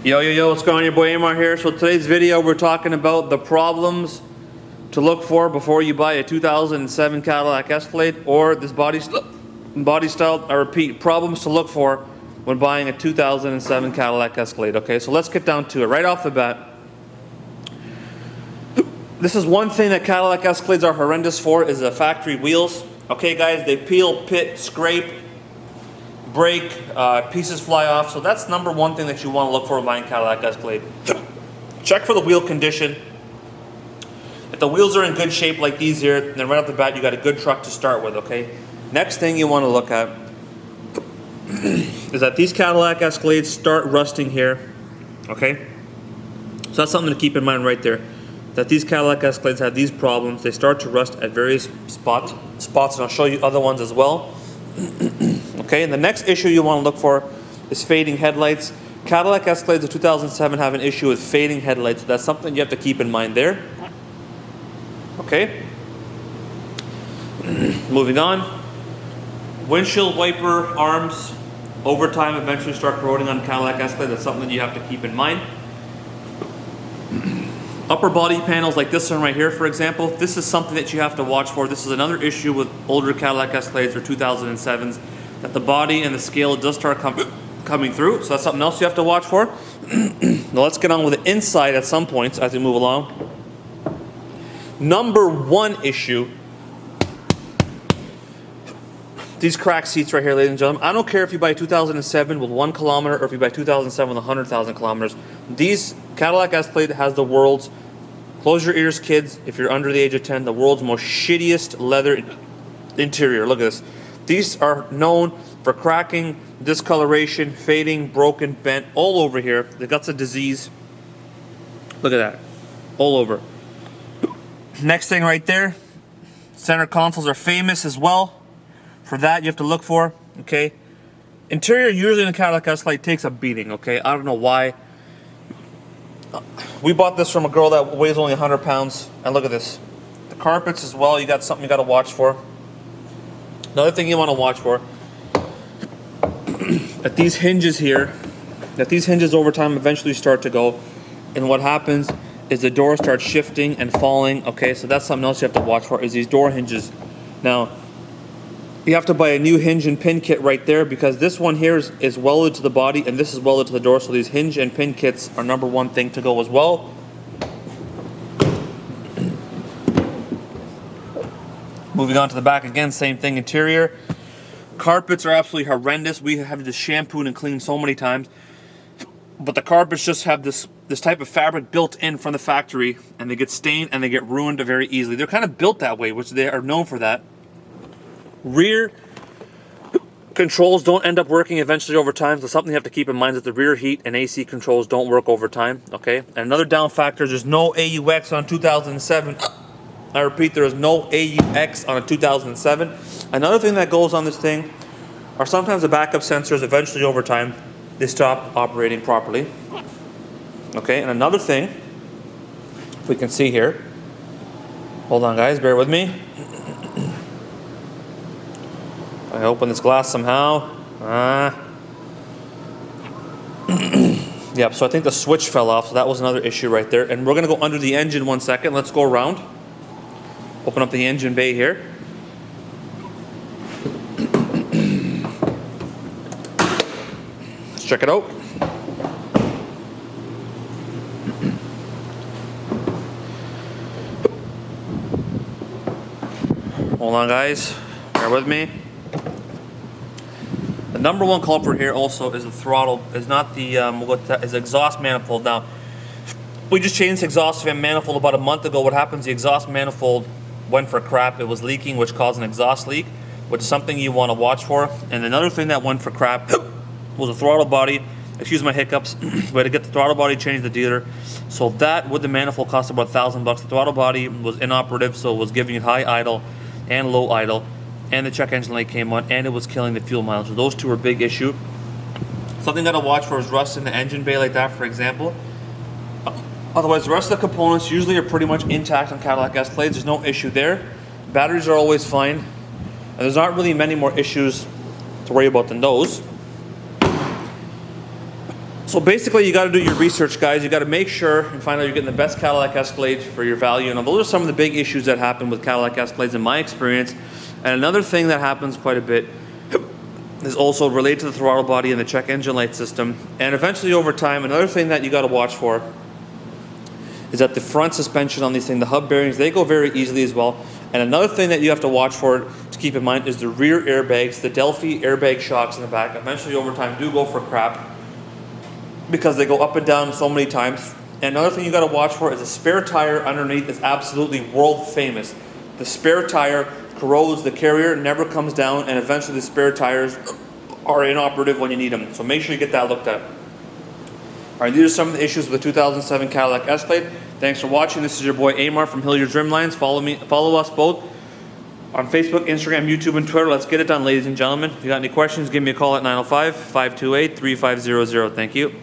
Yo, what's going on? Your boy AMAR here. So today's video, we're talking about the problems to look for before you buy a 2007 Cadillac Escalade or this body style. I repeat, problems to look for when buying a 2007 Cadillac Escalade. Okay, so let's get down to it. Right off the bat, this is one thing that Cadillac Escalades are horrendous for, is the factory wheels. Okay guys, they peel, pit, scrape, break, pieces fly off. So that's number one thing that you want to look for when buying Cadillac Escalade. Check for the wheel condition. If the wheels are in good shape like these here, then right off the bat you got a good truck to start with, okay? Next thing you want to look at is that these Cadillac Escalades start rusting here, okay? So that's something to keep in mind right there. That these Cadillac Escalades have these problems. They start to rust at various spots, and I'll show you other ones as well. Okay, and the next issue you want to look for is fading headlights. Cadillac Escalades of 2007 have an issue with fading headlights. So that's something you have to keep in mind there. Okay. Moving on. Windshield wiper arms over time eventually start corroding on Cadillac Escalade. That's something you have to keep in mind. Upper body panels like this one right here, for example, this is something that you have to watch for. This is another issue with older Cadillac Escalades or 2007s, that the body and the scale does start coming through. So that's something else you have to watch for. Now let's get on with the inside at some points as we move along. Number one issue, these cracked seats right here, ladies and gentlemen. I don't care if you buy 2007 with 1 kilometer or if you buy 2007 with 100,000 kilometers. These Cadillac Escalade has the world's, close your ears kids if you're under the age of 10, the world's most shittiest leather interior. Look at this. These are known for cracking, discoloration, fading, broken, bent, all over here. They got some disease. Look at that. All over. Next thing right there, center consoles are famous as well. For that, you have to look for, okay? Interior usually in a Cadillac Escalade takes a beating, okay? I don't know why. We bought this from a girl that weighs only 100 pounds, and look at this. The carpets as well, you got something you got to watch for. Another thing you want to watch for, that these hinges here, that these hinges over time eventually start to go, and what happens is the door starts shifting and falling, okay? So that's something else you have to watch for, is these door hinges. Now, you have to buy a new hinge and pin kit right there, because this one here is welded to the body and this is welded to the door, so these hinge and pin kits are number one thing to go as well. Moving on to the back again, same thing, interior. Carpets are absolutely horrendous. We have this shampooed and cleaned so many times, but the carpets just have this type of fabric built in from the factory, and they get stained and they get ruined very easily. They're kind of built that way, which they are known for that. Rear controls don't end up working eventually over time, so something you have to keep in mind is that the rear heat and AC controls don't work over time, okay? And another down factor is there's no AUX on 2007. I repeat, there is no AUX on a 2007. Another thing that goes on this thing are sometimes the backup sensors eventually over time, they stop operating properly. Okay, and another thing, if we can see here, hold on guys, bear with me. I open this glass somehow. Yep, so I think the switch fell off, so that was another issue right there. And we're gonna go under the engine 1 second. Let's go around. Open up the engine bay here. Let's check it out. Hold on guys, bear with me. The number one culprit here also is the throttle, is not the is exhaust manifold. Now, we just changed the exhaust fan manifold about a month ago. What happens, the exhaust manifold went for crap. It was leaking, which caused an exhaust leak, which is something you want to watch for. And another thing that went for crap was the throttle body. Excuse my hiccups. We had to get the throttle body changed at the dealer. So that with the manifold cost about $1,000. The throttle body was inoperative, so it was giving it high idle and low idle. And the check engine light came on, and it was killing the fuel mileage. So those two are a big issue. Something that I watch for is rust in the engine bay like that, for example. Otherwise, the rest of the components usually are pretty much intact on Cadillac Escalades. There's no issue there. Batteries are always fine. And there's not really many more issues to worry about than those. So basically, you got to do your research, guys. You got to make sure and find out you're getting the best Cadillac Escalade for your value. And those are some of the big issues that happen with Cadillac Escalades in my experience. And another thing that happens quite a bit is also related to the throttle body and the check engine light system. And eventually, over time, another thing that you got to watch for is that the front suspension on these things, the hub bearings, they go very easily as well. And another thing that you have to watch for to keep in mind is the rear airbags, the Delphi airbag shocks in the back. Eventually, over time, do go for crap, because they go up and down so many times. And another thing you got to watch for is a spare tire underneath is absolutely world famous. The spare tire corrodes the carrier, never comes down, and eventually the spare tires are inoperative when you need them. So make sure you get that looked at. All right, these are some of the issues with the 2007 Cadillac Escalade. Thanks for watching. This is your boy AMAR from Hilliard's Rimlines. Follow us both on Facebook, Instagram, YouTube, and Twitter. Let's get it done, ladies and gentlemen. If you got any questions, give me a call at 905-528-3500. Thank you.